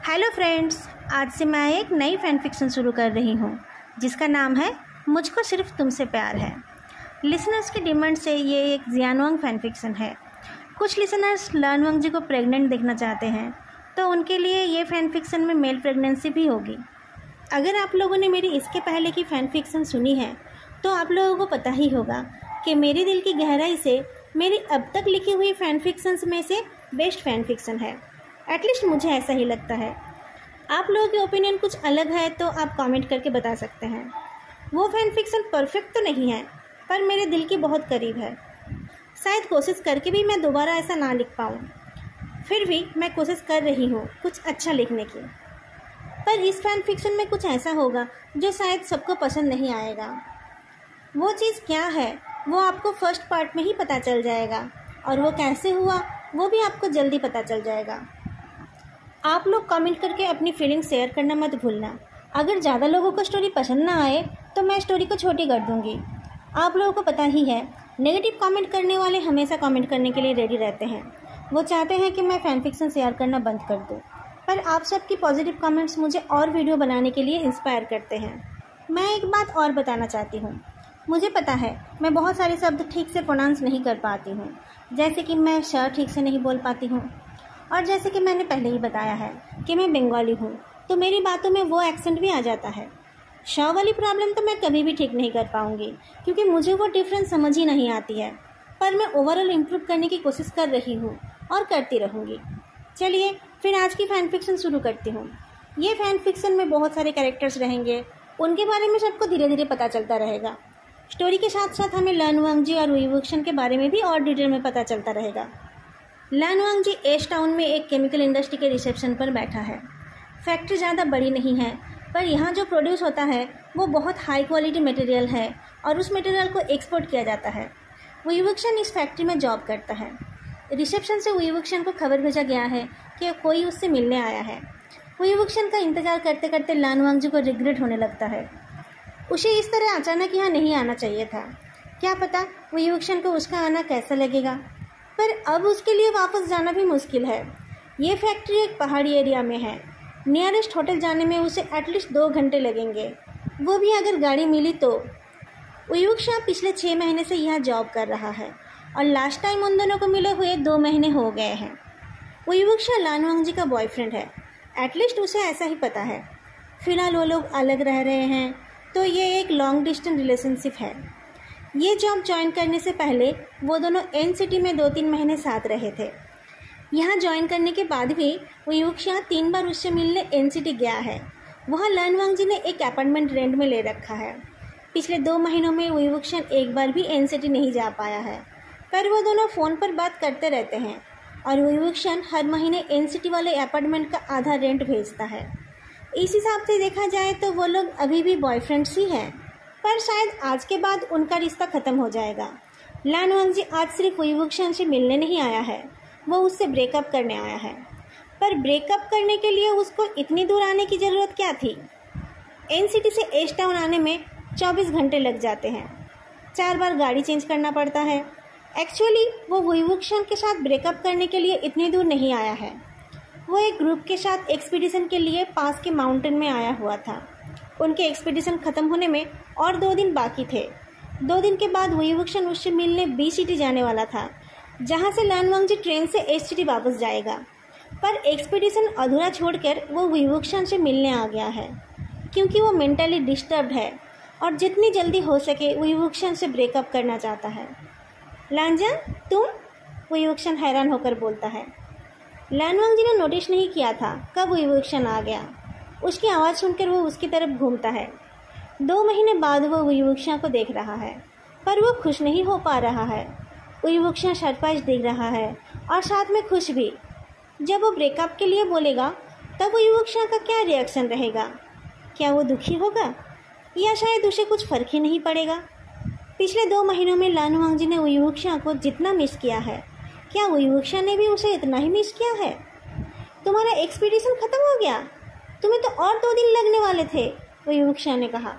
Hello friends, आज से मैं एक नई फैन फिक्शन शुरू कर रही हूँ जिसका नाम है मुझको सिर्फ तुमसे प्यार है। लिसनर्स की डिमांड से ये एक जियानवांग फैन फिक्शन है। कुछ लिसनर्स लानवांग जी को प्रेग्नेंट देखना चाहते हैं, तो उनके लिए ये फैन फिक्शन में मेल प्रेगनेंसी भी होगी। अगर आप लोगों ने मेरी इसके पहले की फ़ैन फिक्शन सुनी है तो आप लोगों को पता ही होगा कि मेरे दिल की गहराई से मेरी अब तक लिखी हुई फ़ैन फिक्शंस में से बेस्ट फ़ैन फिक्शन है। एटलीस्ट मुझे ऐसा ही लगता है। आप लोगों की ओपिनियन कुछ अलग है तो आप कमेंट करके बता सकते हैं। वो फैन फिक्शन परफेक्ट तो नहीं है, पर मेरे दिल के बहुत करीब है। शायद कोशिश करके भी मैं दोबारा ऐसा ना लिख पाऊँ, फिर भी मैं कोशिश कर रही हूँ कुछ अच्छा लिखने की। पर इस फैन फिक्शन में कुछ ऐसा होगा जो शायद सबको पसंद नहीं आएगा। वो चीज़ क्या है वो आपको फर्स्ट पार्ट में ही पता चल जाएगा, और वो कैसे हुआ वो भी आपको जल्दी पता चल जाएगा। आप लोग कमेंट करके अपनी फीलिंग शेयर करना मत भूलना। अगर ज़्यादा लोगों को स्टोरी पसंद ना आए तो मैं स्टोरी को छोटी कर दूँगी। आप लोगों को पता ही है, नेगेटिव कमेंट करने वाले हमेशा कमेंट करने के लिए रेडी रहते हैं। वो चाहते हैं कि मैं फैन फिक्शन शेयर करना बंद कर दूँ, पर आप सबकी पॉजिटिव कमेंट्स मुझे और वीडियो बनाने के लिए इंस्पायर करते हैं। मैं एक बात और बताना चाहती हूँ। मुझे पता है मैं बहुत सारे शब्द ठीक से प्रोनाउंस नहीं कर पाती हूँ, जैसे कि मैं श ठीक से नहीं बोल पाती हूँ, और जैसे कि मैंने पहले ही बताया है कि मैं बंगाली हूँ, तो मेरी बातों में वो एक्सेंट भी आ जाता है। श वाली प्रॉब्लम तो मैं कभी भी ठीक नहीं कर पाऊँगी, क्योंकि मुझे वो डिफरेंस समझ ही नहीं आती है। पर मैं ओवरऑल इम्प्रूव करने की कोशिश कर रही हूँ और करती रहूँगी। चलिए फिर आज की फ़ैन फिक्शन शुरू करती हूँ। ये फ़ैन फिक्शन में बहुत सारे कैरेक्टर्स रहेंगे, उनके बारे में सबको धीरे धीरे पता चलता रहेगा। स्टोरी के साथ साथ हमें लानवांग जी और वुईवुक्शन के बारे में भी और डिटेल में पता चलता रहेगा। लानवांग जी एश टाउन में एक केमिकल इंडस्ट्री के रिसेप्शन पर बैठा है। फैक्ट्री ज़्यादा बड़ी नहीं है, पर यहाँ जो प्रोड्यूस होता है वो बहुत हाई क्वालिटी मटेरियल है और उस मटेरियल को एक्सपोर्ट किया जाता है। वुईवुक्शन इस फैक्ट्री में जॉब करता है। रिसेप्शन से वुईवुक्शन को खबर भेजा गया है कि कोई उससे मिलने आया है। वुईवुक्शन का इंतज़ार करते करते लानवांग जी को रिग्रेट होने लगता है। उसे इस तरह अचानक यहाँ नहीं आना चाहिए था। क्या पता वुईवुक्शन को उसका आना कैसा लगेगा, पर अब उसके लिए वापस जाना भी मुश्किल है। ये फैक्ट्री एक पहाड़ी एरिया में है। नियरेस्ट होटल जाने में उसे एटलीस्ट 2 घंटे लगेंगे, वो भी अगर गाड़ी मिली तो। वुईवुक्शन पिछले 6 महीने से यहाँ जॉब कर रहा है और लास्ट टाइम उन दोनों को मिले हुए 2 महीने हो गए हैं। वुईवुक्शन लानवांग जी का बॉयफ्रेंड है, एटलीस्ट उसे ऐसा ही पता है। फिलहाल वो लोग अलग रह रहे हैं, तो ये एक लॉन्ग डिस्टेंस रिलेशनशिप है। ये जॉब ज्वाइन करने से पहले वो दोनों एन सिटी में 2-3 महीने साथ रहे थे। यहाँ ज्वाइन करने के बाद भी वुईवुक्शन 3 बार उससे मिलने एन सिटी गया है। वहाँ लानवांग जी ने एक अपार्टमेंट रेंट में ले रखा है। पिछले 2 महीनों में वुईवुक्शन एक बार भी एन सिटी नहीं जा पाया है, पर वो दोनों फ़ोन पर बात करते रहते हैं और वुईवुक्शन हर महीने एन सिटी वाले अपार्टमेंट का आधा रेंट भेजता है। इस हिसाब से देखा जाए तो वो लोग अभी भी बॉयफ्रेंड्स ही हैं, पर शायद आज के बाद उनका रिश्ता ख़त्म हो जाएगा। लानवांग जी आज सिर्फ वुईवुक्शन से मिलने नहीं आया है, वो उससे ब्रेकअप करने आया है। पर ब्रेकअप करने के लिए उसको इतनी दूर आने की ज़रूरत क्या थी? एन सिटी से एश टाउन आने में 24 घंटे लग जाते हैं। 4 बार गाड़ी चेंज करना पड़ता है। एक्चुअली वो वुईवुक्शन के साथ ब्रेकअप करने के लिए इतनी दूर नहीं आया है। वो एक ग्रुप के साथ एक्सपीडिशन के लिए पास के माउंटेन में आया हुआ था। उनके एक्सपीडिशन ख़त्म होने में और 2 दिन बाकी थे। 2 दिन के बाद वुईवुक्शन उससे मिलने बी सिटी जाने वाला था, जहाँ से लानवांग जी ट्रेन से एच सिटी वापस जाएगा। पर एक्सपीडिशन अधूरा छोड़कर वो वुईवुक्शन से मिलने आ गया है, क्योंकि वो मेंटली डिस्टर्ब्ड है और जितनी जल्दी हो सके वुईवुक्शन से ब्रेकअप करना चाहता है। लांजान तुम? वुईवुक्शन हैरान होकर बोलता है। लानवांग जी ने नोटिस नहीं किया था कब वुईवुक्शन आ गया। उसकी आवाज़ सुनकर वो उसकी तरफ घूमता है। 2 महीने बाद वो वुईवुक्शन को देख रहा है, पर वो खुश नहीं हो पा रहा है। वुईवुक्शन सरप्राइज दिख रहा है और साथ में खुश भी। जब वो ब्रेकअप के लिए बोलेगा तब वुईवुक्शन का क्या रिएक्शन रहेगा? क्या वो दुखी होगा या शायद उसे कुछ फ़र्क ही नहीं पड़ेगा? पिछले 2 महीनों में लानवांग जी ने वुईवुक्शन को जितना मिस किया है, क्या वुईवुक्शन ने भी उसे इतना ही मिस किया है? तुम्हारा एक्सपीडिशन ख़त्म हो गया? तुम्हें तो और 2 दिन लगने वाले थे, वुईवुक्शन ने कहा।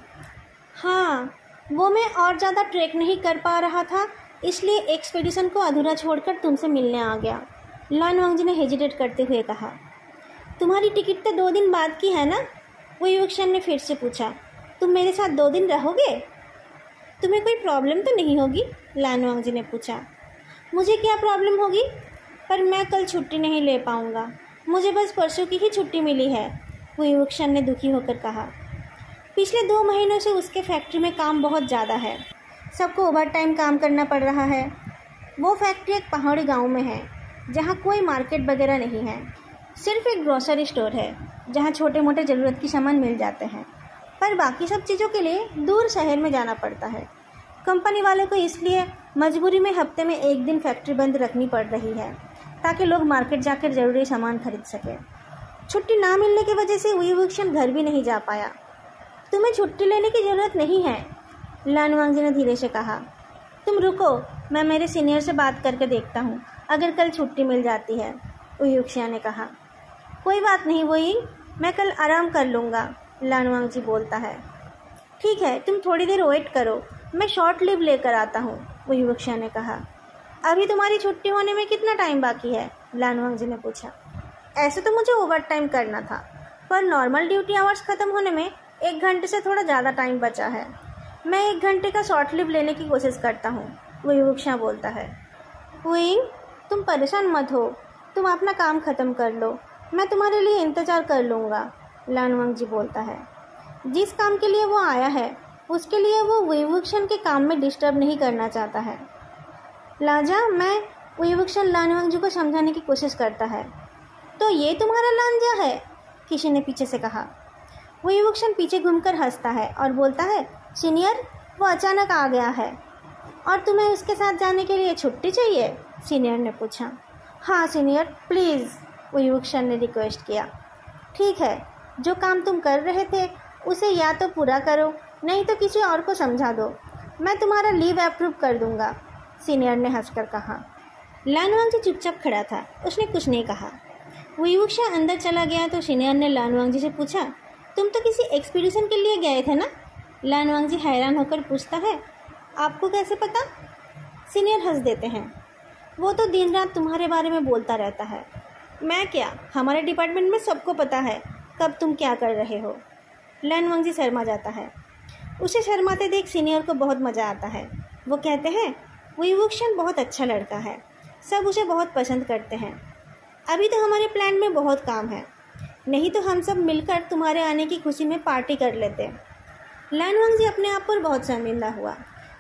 हाँ, वो मैं और ज़्यादा ट्रैक नहीं कर पा रहा था, इसलिए एक्सपीडिशन को अधूरा छोड़कर तुमसे मिलने आ गया, लानवांग जी ने हेजिटेट करते हुए कहा। तुम्हारी टिकट तो 2 दिन बाद की है ना? वो युवक्षण ने फिर से पूछा। तुम मेरे साथ 2 दिन रहोगे? तुम्हें कोई प्रॉब्लम तो नहीं होगी? लानवांग जी ने पूछा। मुझे क्या प्रॉब्लम होगी? पर मैं कल छुट्टी नहीं ले पाऊँगा। मुझे बस परसों की ही छुट्टी मिली है, वो युवक्षण ने दुखी होकर कहा। पिछले 2 महीनों से उसके फैक्ट्री में काम बहुत ज़्यादा है। सबको ओवर टाइम काम करना पड़ रहा है। वो फैक्ट्री एक पहाड़ी गांव में है जहाँ कोई मार्केट वगैरह नहीं है। सिर्फ एक ग्रोसरी स्टोर है जहाँ छोटे मोटे ज़रूरत की सामान मिल जाते हैं, पर बाकी सब चीज़ों के लिए दूर शहर में जाना पड़ता है। कंपनी वालों को इसलिए मजबूरी में हफ्ते में 1 दिन फैक्ट्री बंद रखनी पड़ रही है ताकि लोग मार्केट जाकर ज़रूरी सामान खरीद सकें। छुट्टी ना मिलने की वजह से युवक्षण घर भी नहीं जा पाया। तुम्हें छुट्टी लेने की ज़रूरत नहीं है, लानवांग जी ने धीरे से कहा। तुम रुको, मैं मेरे सीनियर से बात करके देखता हूँ अगर कल छुट्टी मिल जाती है, युवक्षण ने कहा। कोई बात नहीं वोइंग, मैं कल आराम कर लूँगा, लानवांग जी बोलता है। ठीक है, तुम थोड़ी देर वेट करो, मैं शॉर्ट लीव लेकर आता हूँ, युवक्षण ने कहा। अभी तुम्हारी छुट्टी होने में कितना टाइम बाकी है? लानवांग जी ने पूछा। ऐसे तो मुझे ओवर टाइम करना था, पर नॉर्मल ड्यूटी आवर्स ख़त्म होने में 1 घंटे से थोड़ा ज़्यादा टाइम बचा है। मैं 1 घंटे का शॉर्ट लीव लेने की कोशिश करता हूँ, वो युवक्षण बोलता है। विंग, तुम परेशान मत हो, तुम अपना काम ख़त्म कर लो, मैं तुम्हारे लिए इंतज़ार कर लूँगा, लानवांग जी बोलता है। जिस काम के लिए वो आया है उसके लिए वो युवक्षण के काम में डिस्टर्ब नहीं करना चाहता है। लाजा, मैं युवक्षण लानवांग जी को समझाने की कोशिश करता है। तो ये तुम्हारा लांजा है? किसी ने पीछे से कहा। वो युवक्षण पीछे घूमकर हंसता है और बोलता है, सीनियर, वो अचानक आ गया है। और तुम्हें उसके साथ जाने के लिए छुट्टी चाहिए? सीनियर ने पूछा। हाँ सीनियर, प्लीज़, वो युवक्षण ने रिक्वेस्ट किया। ठीक है, जो काम तुम कर रहे थे उसे या तो पूरा करो, नहीं तो किसी और को समझा दो। मैं तुम्हारा लीव अप्रूव कर दूंगा, सीनियर ने हंसकर कहा। लानवांग जी चुपचाप खड़ा था, उसने कुछ नहीं कहा। वो युवक्षण अंदर चला गया तो सीनियर ने लानवांग जी से पूछा, तुम तो किसी एक्सपीडिशन के लिए गए थे ना? लानवांग जी हैरान होकर पूछता है, आपको कैसे पता? सीनियर हंस देते हैं। वो तो दिन रात तुम्हारे बारे में बोलता रहता है। मैं क्या, हमारे डिपार्टमेंट में सबको पता है कब तुम क्या कर रहे हो। लानवांग जी शर्मा जाता है। उसे शर्माते देख सीनियर को बहुत मज़ा आता है। वो कहते हैं, वो युवक्षण बहुत अच्छा लड़का है, सब उसे बहुत पसंद करते हैं। अभी तो हमारे प्लान में बहुत काम है, नहीं तो हम सब मिलकर तुम्हारे आने की खुशी में पार्टी कर लेते। लानवांग जी अपने आप पर बहुत शर्मिंदा हुआ।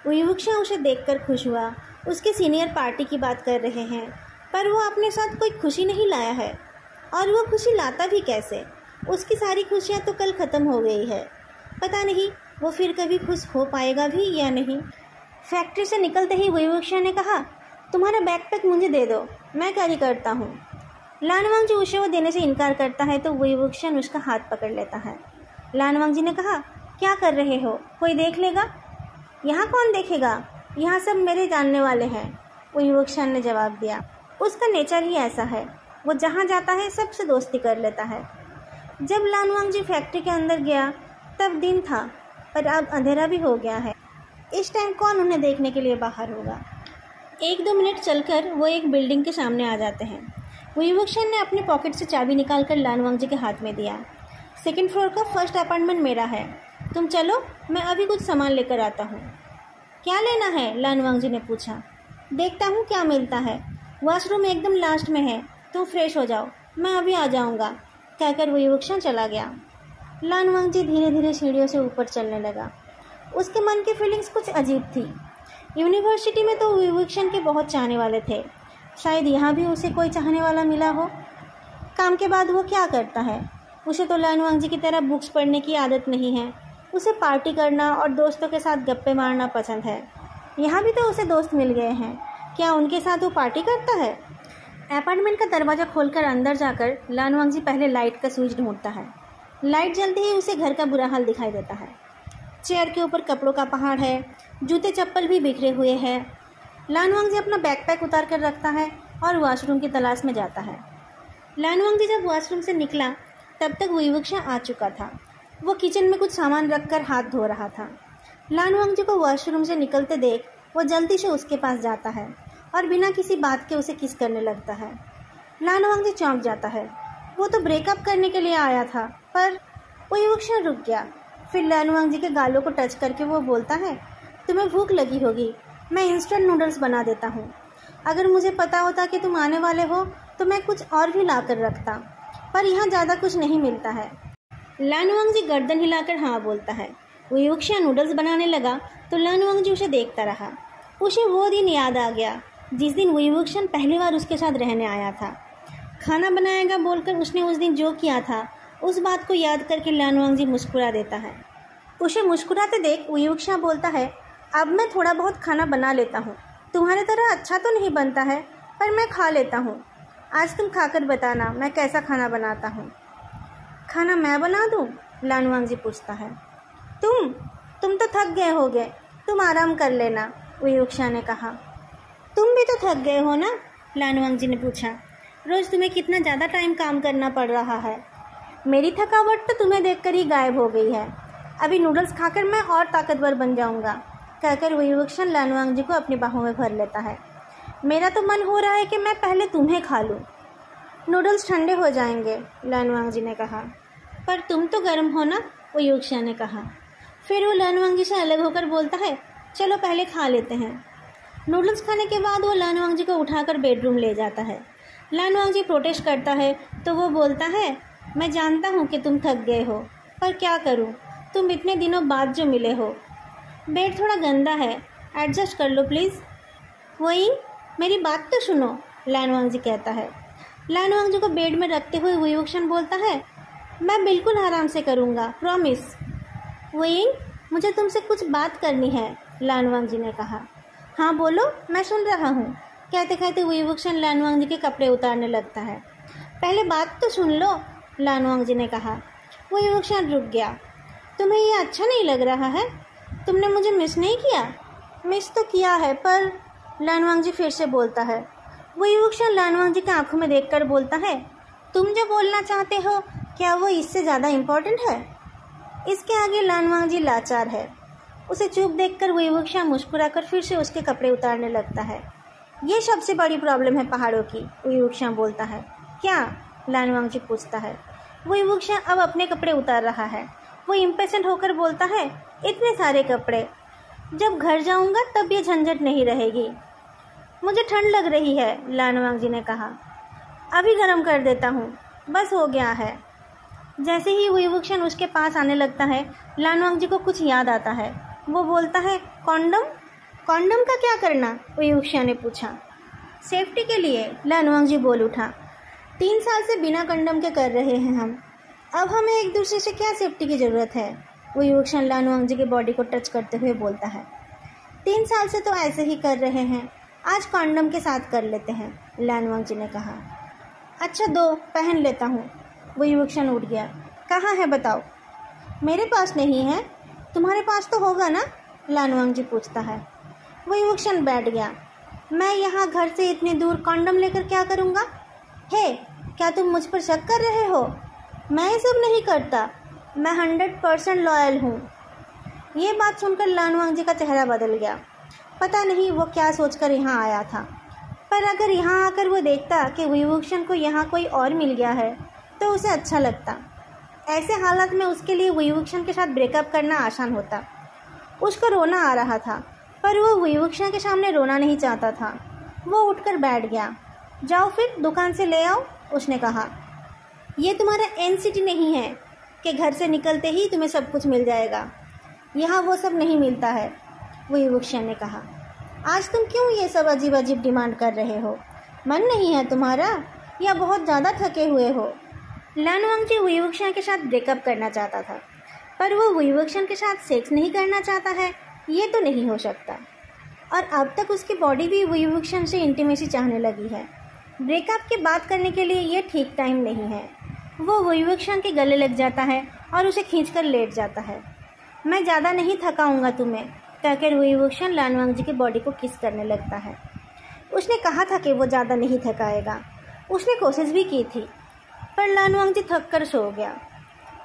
वो युवक्षण उसे देखकर खुश हुआ। उसके सीनियर पार्टी की बात कर रहे हैं, पर वो अपने साथ कोई खुशी नहीं लाया है। और वो खुशी लाता भी कैसे? उसकी सारी खुशियाँ तो कल ख़त्म हो गई है। पता नहीं वो फिर कभी खुश हो पाएगा भी या नहीं। फैक्ट्री से निकलते ही युवक्षण ने कहा, तुम्हारा बैकपैक मुझे दे दो, मैं कैरी करता हूँ। लानवांग जी उसे वो देने से इनकार करता है तो युवक्षण उसका हाथ पकड़ लेता है। लानवांग जी ने कहा, क्या कर रहे हो? कोई देख लेगा? यहाँ कौन देखेगा, यहाँ सब मेरे जानने वाले हैं, वो युवक्षण ने जवाब दिया। उसका नेचर ही ऐसा है, वो जहाँ जाता है सबसे दोस्ती कर लेता है। जब लानवांग जी फैक्ट्री के अंदर गया तब दिन था, पर अब अंधेरा भी हो गया है। इस टाइम कौन उन्हें देखने के लिए बाहर होगा। 1-2 मिनट चलकर वो एक बिल्डिंग के सामने आ जाते हैं। वो युवक्षण ने अपने पॉकेट से चाबी निकालकर लानवांग जी के हाथ में दिया। 2nd फ्लोर का फर्स्ट अपार्टमेंट मेरा है, तुम चलो, मैं अभी कुछ सामान लेकर आता हूँ। क्या लेना है? लानवांग जी ने पूछा। देखता हूँ क्या मिलता है, वॉशरूम एकदम लास्ट में है, तुम फ्रेश हो जाओ, मैं अभी आ जाऊँगा, कहकर वो युवक्षण चला गया। लानवांग जी धीरे धीरे सीढ़ियों से ऊपर चलने लगा। उसके मन की फीलिंग्स कुछ अजीब थी। यूनिवर्सिटी में तो युवक्षण के बहुत चाहने वाले थे, शायद यहाँ भी उसे कोई चाहने वाला मिला हो। काम के बाद वो क्या करता है? उसे तो लानवांग जी की तरह बुक्स पढ़ने की आदत नहीं है। उसे पार्टी करना और दोस्तों के साथ गप्पे मारना पसंद है। यहाँ भी तो उसे दोस्त मिल गए हैं, क्या उनके साथ वो पार्टी करता है? अपार्टमेंट का दरवाज़ा खोलकर अंदर जाकर लानवांग जी पहले लाइट का स्विच ढूंढता है। लाइट जलते ही उसे घर का बुरा हाल दिखाई देता है। चेयर के ऊपर कपड़ों का पहाड़ है, जूते चप्पल भी बिखरे हुए हैं। लानवांग जी अपना बैकपैक उतार कर रखता है और वॉशरूम की तलाश में जाता है। लानवांग जी जब वॉशरूम से निकला तब तक वो युवक्षण आ चुका था। वो किचन में कुछ सामान रखकर हाथ धो रहा था। लानवांग जी को वॉशरूम से निकलते देख वो जल्दी से उसके पास जाता है और बिना किसी बात के उसे किस करने लगता है। लानवांग जी चौंक जाता है। वो तो ब्रेकअप करने के लिए आया था। पर वुईवुक्शन रुक गया। फिर लानुआंग जी के गालों को टच करके वो बोलता है, तुम्हें भूख लगी होगी, मैं इंस्टेंट नूडल्स बना देता हूँ। अगर मुझे पता होता कि तुम आने वाले हो तो मैं कुछ और भी ला कर रखता, पर यहाँ ज़्यादा कुछ नहीं मिलता है। लानुआंग जी गर्दन हिलाकर हाँ बोलता है। वुईवुक्शन नूडल्स बनाने लगा तो लानुआंग जी उसे देखता रहा। उसे वो दिन याद आ गया जिस दिन वुईवुक्शन पहली बार उसके साथ रहने आया था। खाना बनाएगा बोलकर उसने उस दिन जो किया था, उस बात को याद करके लानुआंग जी मुस्कुरा देता है। उसे मुस्कुराते देख वुईवुक्शन बोलता है, अब मैं थोड़ा बहुत खाना बना लेता हूँ। तुम्हारे तरह अच्छा तो नहीं बनता है, पर मैं खा लेता हूँ। आज तुम खाकर बताना मैं कैसा खाना बनाता हूँ। खाना मैं बना दूँ? लानुआंग जी पूछता है। तुम तो थक गए होगे, तुम आराम कर लेना, वुईवुक्शन ने कहा। तुम भी तो थक गए हो ना? लानुआंग जी ने पूछा। रोज़ तुम्हें कितना ज़्यादा टाइम काम करना पड़ रहा है। मेरी थकावट तो तुम्हें देखकर ही गायब हो गई है। अभी नूडल्स खाकर मैं और ताकतवर बन जाऊंगा, कहकर वुईवुक्शन लानुआंग जी को अपनी बाहों में भर लेता है। मेरा तो मन हो रहा है कि मैं पहले तुम्हें खा लूँ। नूडल्स ठंडे हो जाएंगे, लानुआंग जी ने कहा। पर तुम तो गर्म हो ना, वुईवुक्शन ने कहा। फिर वो लानुआंग जी से अलग होकर बोलता है, चलो पहले खा लेते हैं। नूडल्स खाने के बाद वो लानुआंग जी को उठाकर बेडरूम ले जाता है। लानुआंग जी प्रोटेस्ट करता है तो वो बोलता है, मैं जानता हूँ कि तुम थक गए हो, पर क्या करूँ, तुम इतने दिनों बाद जो मिले हो। बेड थोड़ा गंदा है, एडजस्ट कर लो प्लीज़। वही मेरी बात तो सुनो, लानुआंग जी कहता है। लानुआंग जी को बेड में रखते हुए वुईवुक्शन बोलता है, मैं बिल्कुल आराम से करूँगा, प्रॉमिस। वही मुझे तुमसे कुछ बात करनी है, लानुआंग जी ने कहा। हाँ बोलो, मैं सुन रहा हूँ, कहते कहते वुईवुक्शन लानुआंग जी के कपड़े उतारने लगता है। पहले बात तो सुन लो, लानुआंग जी ने कहा। वुईवुक्शन रुक गया। तुम्हें ये अच्छा नहीं लग रहा है? तुमने मुझे मिस नहीं किया? मिस तो किया है, पर लानुआंग जी फिर से बोलता है। वुईवुक्शन लानुआंग जी की आंखों में देखकर बोलता है, तुम जो बोलना चाहते हो क्या वो इससे ज़्यादा इम्पोर्टेंट है? इसके आगे लानुआंग जी लाचार है। उसे चुप देखकर वुईवुक्शन मुस्कुराकर फिर से उसके कपड़े उतारने लगता है। ये सबसे बड़ी प्रॉब्लम है पहाड़ों की, वुईवुक्शन बोलता है। क्या? लानुआंग जी पूछता है। वुईवुक्शन अब अपने कपड़े उतार रहा है। वो इम्पेशेंट होकर बोलता है, इतने सारे कपड़े, जब घर जाऊंगा तब ये झंझट नहीं रहेगी। मुझे ठंड लग रही है, लानुआंग जी ने कहा। अभी गर्म कर देता हूँ, बस हो गया है। जैसे ही वुईवुक्शन उसके पास आने लगता है, लानुआंग जी को कुछ याद आता है। वो बोलता है, कॉन्डम? कॉन्डम का क्या करना? वुईवुक्शन ने पूछा। सेफ्टी के लिए, लानुआंग जी बोल उठा। 3 साल से बिना कंडम के कर रहे हैं हम, अब हमें एक दूसरे से क्या सेफ्टी की ज़रूरत है? वुईवुक्शन लानुआंग जी की बॉडी को टच करते हुए बोलता है। 3 साल से तो ऐसे ही कर रहे हैं, आज कॉन्डम के साथ कर लेते हैं, लानुआंग जी ने कहा। अच्छा दो, पहन लेता हूँ। वुईवुक्शन उठ गया। कहाँ है बताओ? मेरे पास नहीं है, तुम्हारे पास तो होगा ना? लानुआंग जी पूछता है। वुईवुक्शन बैठ गया। मैं यहाँ घर से इतनी दूर कॉन्डम लेकर क्या करूँगा? हे, क्या तुम मुझ पर शक कर रहे हो? मैं ये सब नहीं करता, मैं 100% लॉयल हूँ। ये बात सुनकर लानुआंग जी का चेहरा बदल गया। पता नहीं वो क्या सोचकर यहाँ आया था, पर अगर यहाँ आकर वो देखता कि वुईवुक्शन को यहाँ कोई और मिल गया है तो उसे अच्छा लगता। ऐसे हालात में उसके लिए वुईवुक्शन के साथ ब्रेकअप करना आसान होता। उसको रोना आ रहा था, पर वो वुईवुक्शन के सामने रोना नहीं चाहता था। वो उठकर बैठ गया। जाओ फिर दुकान से ले आओ, उसने कहा। ये तुम्हारा एनसीटी नहीं है कि घर से निकलते ही तुम्हें सब कुछ मिल जाएगा। यहाँ वो सब नहीं मिलता है, वुईवुक्शन ने कहा। आज तुम क्यों ये सब अजीब अजीब डिमांड कर रहे हो? मन नहीं है तुम्हारा या बहुत ज़्यादा थके हुए हो? लानुआंग जी वुईवुक्शन के साथ ब्रेकअप करना चाहता था, पर वो वुईवुक्शन के साथ सेक्स नहीं करना चाहता है, ये तो नहीं हो सकता। और अब तक उसकी बॉडी भी वुईवुक्शन से इंटीमेसी चाहने लगी है। ब्रेकअप की बात करने के लिए ये ठीक टाइम नहीं है। वो वुईवुक्शन के गले लग जाता है और उसे खींचकर लेट जाता है। मैं ज़्यादा नहीं थकाऊंगा तुम्हें, कहकर वुईवुक्शन लानुआंग जी की बॉडी को किस करने लगता है। उसने कहा था कि वो ज़्यादा नहीं थकाएगा। उसने कोशिश भी की थी, पर लानुआंग जी थक कर सो गया।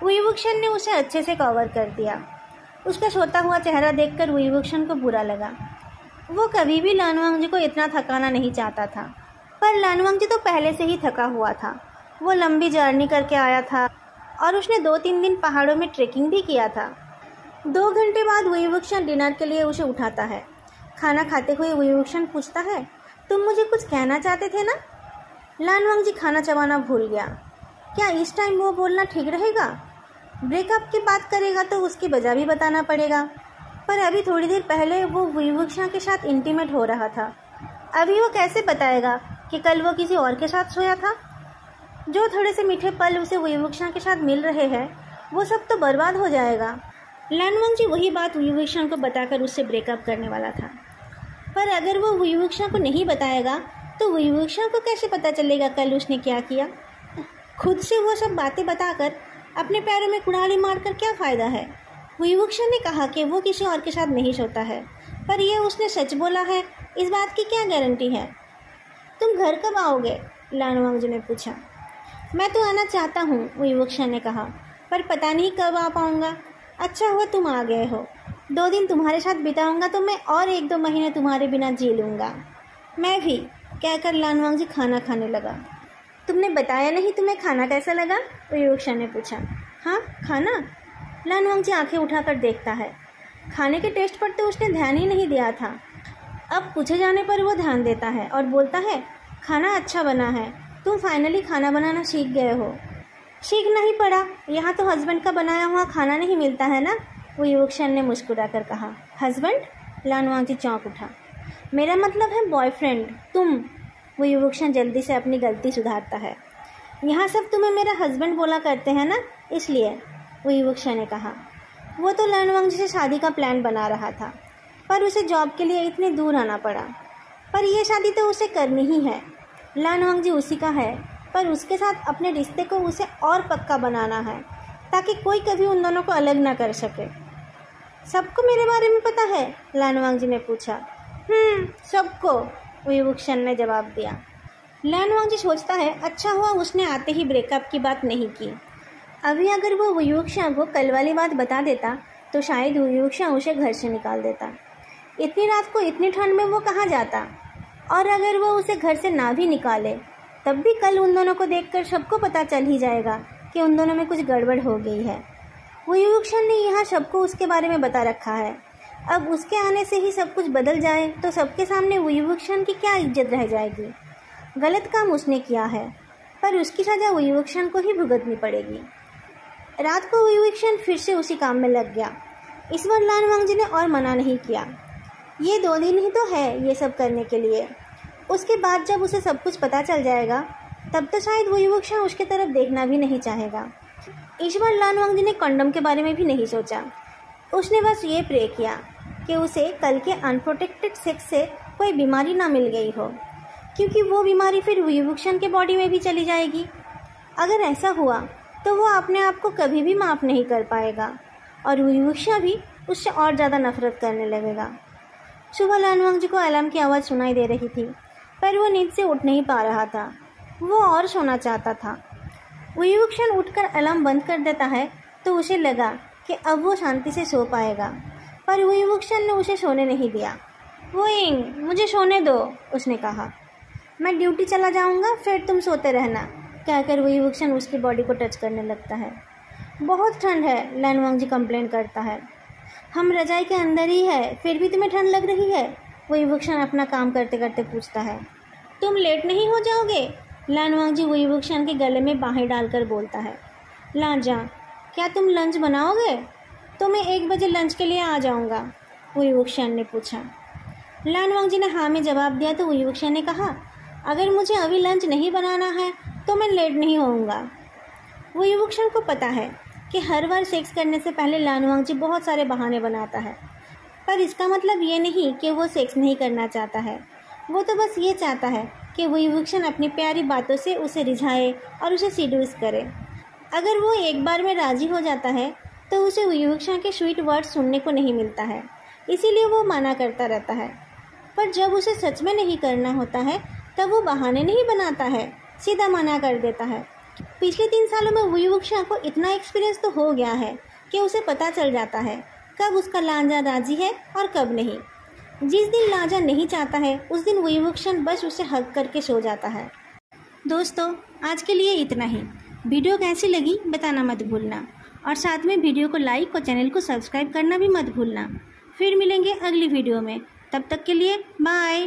वुईवुक्शन ने उसे अच्छे से कवर कर दिया। उसका सोता हुआ चेहरा देखकर वुईवुक्शन को बुरा लगा। वो कभी भी लानुआंग जी को इतना थकाना नहीं चाहता था, पर लानुआंग जी तो पहले से ही थका हुआ था। वो लंबी जर्नी करके आया था और उसने 2-3 दिन पहाड़ों में ट्रेकिंग भी किया था। 2 घंटे बाद वुईवुक्शन डिनर के लिए उसे उठाता है। खाना खाते हुए वुईवुक्शन पूछता है, तुम मुझे कुछ कहना चाहते थे ना? लान वांगजी खाना चबाना भूल गया। क्या इस टाइम वो बोलना ठीक रहेगा? ब्रेकअप की बात करेगा तो उसकी वजह भी बताना पड़ेगा, पर अभी थोड़ी देर पहले वो वुईवुक्शन के साथ इंटीमेट हो रहा था। अभी वो कैसे बताएगा कि कल वो किसी और के साथ सोया था? जो थोड़े से मीठे पल उसे वुईवुक्शन के साथ मिल रहे हैं, वो सब तो बर्बाद हो जाएगा। लान वांगजी वही बात वुईवुक्शन को बताकर उससे ब्रेकअप करने वाला था, पर अगर वो वुईवुक्शन को नहीं बताएगा तो वुईवुक्शन को कैसे पता चलेगा कल उसने क्या किया? खुद से वो सब बातें बताकर अपने पैरों में कुल्हाड़ी मारकर क्या फ़ायदा है? वुईवुक्शन ने कहा कि वो किसी और के साथ नहीं सोता है, पर यह उसने सच बोला है, इस बात की क्या गारंटी है? तुम घर कब आओगे? लान वांगजी ने पूछा। मैं तो आना चाहता हूँ, वुईवुक्शन ने कहा, पर पता नहीं कब आ पाऊँगा। अच्छा हुआ तुम आ गए हो। 2 दिन तुम्हारे साथ बिताऊँगा तो मैं और 1-2 महीने तुम्हारे बिना जी लूँगा। मैं भी, कहकर लान वांगजी खाना खाने लगा। तुमने बताया नहीं तुम्हें खाना कैसा लगा? वुईवुक्शन ने पूछा। हाँ, खाना? लान वांगजी आंखें उठाकर देखता है। खाने के टेस्ट पर तो उसने ध्यान ही नहीं दिया था। अब पूछे जाने पर वो ध्यान देता है और बोलता है, खाना अच्छा बना है। तुम फाइनली खाना बनाना सीख गए हो। सीखना ही पड़ा, यहाँ तो हस्बैंड का बनाया हुआ खाना नहीं मिलता है ना? वुईवुक्शन ने मुस्कुरा कर कहा। हस्बैंड? लान वांगजी चौंक उठा। मेरा मतलब है बॉयफ्रेंड, तुम। वुईवुक्शन जल्दी से अपनी गलती सुधारता है। यहाँ सब तुम्हें मेरा हस्बैंड बोला करते हैं ना, इसलिए, वुईवुक्शन ने कहा। वो तो लान वांगजी से शादी का प्लान बना रहा था, पर उसे जॉब के लिए इतने दूर आना पड़ा। पर यह शादी तो उसे करनी ही है। लान वांगजी उसी का है, पर उसके साथ अपने रिश्ते को उसे और पक्का बनाना है, ताकि कोई कभी उन दोनों को अलग ना कर सके। सबको मेरे बारे में पता है? लान वांगजी ने पूछा। सबको, वुईवुक्शन ने जवाब दिया। लान वांगजी सोचता है, अच्छा हुआ उसने आते ही ब्रेकअप की बात नहीं की। अभी अगर वो वुईवुक्शन को कल वाली बात बता देता तो शायद वुईवुक्शन उसे घर से निकाल देता। इतनी रात को इतनी ठंड में वो कहाँ जाता? और अगर वो उसे घर से ना भी निकाले तब भी कल उन दोनों को देखकर सबको पता चल ही जाएगा कि उन दोनों में कुछ गड़बड़ हो गई है। वुईवुक्शन ने यहाँ सबको उसके बारे में बता रखा है। अब उसके आने से ही सब कुछ बदल जाए तो सबके सामने वुईवुक्शन की क्या इज्जत रह जाएगी? गलत काम उसने किया है, पर उसकी सज़ा वुईवुक्शन को ही भुगतनी पड़ेगी। रात को वुईवुक्शन फिर से उसी काम में लग गया। इस बार लान वांगजी ने और मना नहीं किया। ये 2 दिन ही तो है ये सब करने के लिए। उसके बाद जब उसे सब कुछ पता चल जाएगा तब तो शायद वुईवुक्शन उसके तरफ देखना भी नहीं चाहेगा। इस बार लान वांगजी ने कंडोम के बारे में भी नहीं सोचा। उसने बस ये प्रे किया कि उसे कल के अनप्रोटेक्टेड सेक्स से कोई बीमारी ना मिल गई हो, क्योंकि वो बीमारी फिर वुईवुक्शन के बॉडी में भी चली जाएगी। अगर ऐसा हुआ तो वो अपने आप को कभी भी माफ़ नहीं कर पाएगा और वुईवुक्शन भी उससे और ज़्यादा नफरत करने लगेगा। सुबह लान वांगजी को अलार्म की आवाज़ सुनाई दे रही थी, पर वो नींद से उठ नहीं पा रहा था। वो और सोना चाहता था। वुईवुक्शन उठकर अलार्म बंद कर देता है तो उसे लगा कि अब वो शांति से सो पाएगा, पर वुईवुक्शन ने उसे सोने नहीं दिया। वुईंग, मुझे सोने दो, उसने कहा। मैं ड्यूटी चला जाऊंगा, फिर तुम सोते रहना, कहकर वुईवुक्शन उसकी बॉडी को टच करने लगता है। बहुत ठंड है, लान वांगजी कंप्लेन करता है। हम रजाई के अंदर ही है, फिर भी तुम्हें ठंड लग रही है? वुईवुक्शन अपना काम करते करते पूछता है। तुम लेट नहीं हो जाओगे? लान वांगजी वुईवुक्शन के गले में बाहें डालकर बोलता है। लाजा, क्या तुम लंच बनाओगे? तो मैं 1 बजे लंच के लिए आ जाऊंगा, वुईवुक्शन ने पूछा। लान वांगजी ने हाँ में जवाब दिया तो वुईवुक्शन ने कहा, अगर मुझे अभी लंच नहीं बनाना है तो मैं लेट नहीं होऊंगा। वुईवुक्शन को पता है कि हर बार सेक्स करने से पहले लान वांगजी बहुत सारे बहाने बनाता है, पर इसका मतलब ये नहीं कि वो सेक्स नहीं करना चाहता है। वो तो बस ये चाहता है कि वुईवुक्शन अपनी प्यारी बातों से उसे रिझाए और उसे सीड्यूस करे। अगर वो एक बार में राज़ी हो जाता है तो उसे वुईवुक्शन के स्वीट वर्ड्स सुनने को नहीं मिलता है, इसीलिए वो मना करता रहता है। पर जब उसे सच में नहीं करना होता है तब वो बहाने नहीं बनाता है, सीधा मना कर देता है। पिछले 3 सालों में वुईवुक्शन को इतना एक्सपीरियंस तो हो गया है कि उसे पता चल जाता है कब उसका लांजा राजी है और कब नहीं। जिस दिन लांजा नहीं चाहता है उस दिन वुईवुक्शन बस उसे हग करके सो जाता है। दोस्तों, आज के लिए इतना ही। वीडियो कैसी लगी बताना मत भूलना, और साथ में वीडियो को लाइक और चैनल को सब्सक्राइब करना भी मत भूलना। फिर मिलेंगे अगली वीडियो में, तब तक के लिए बाय।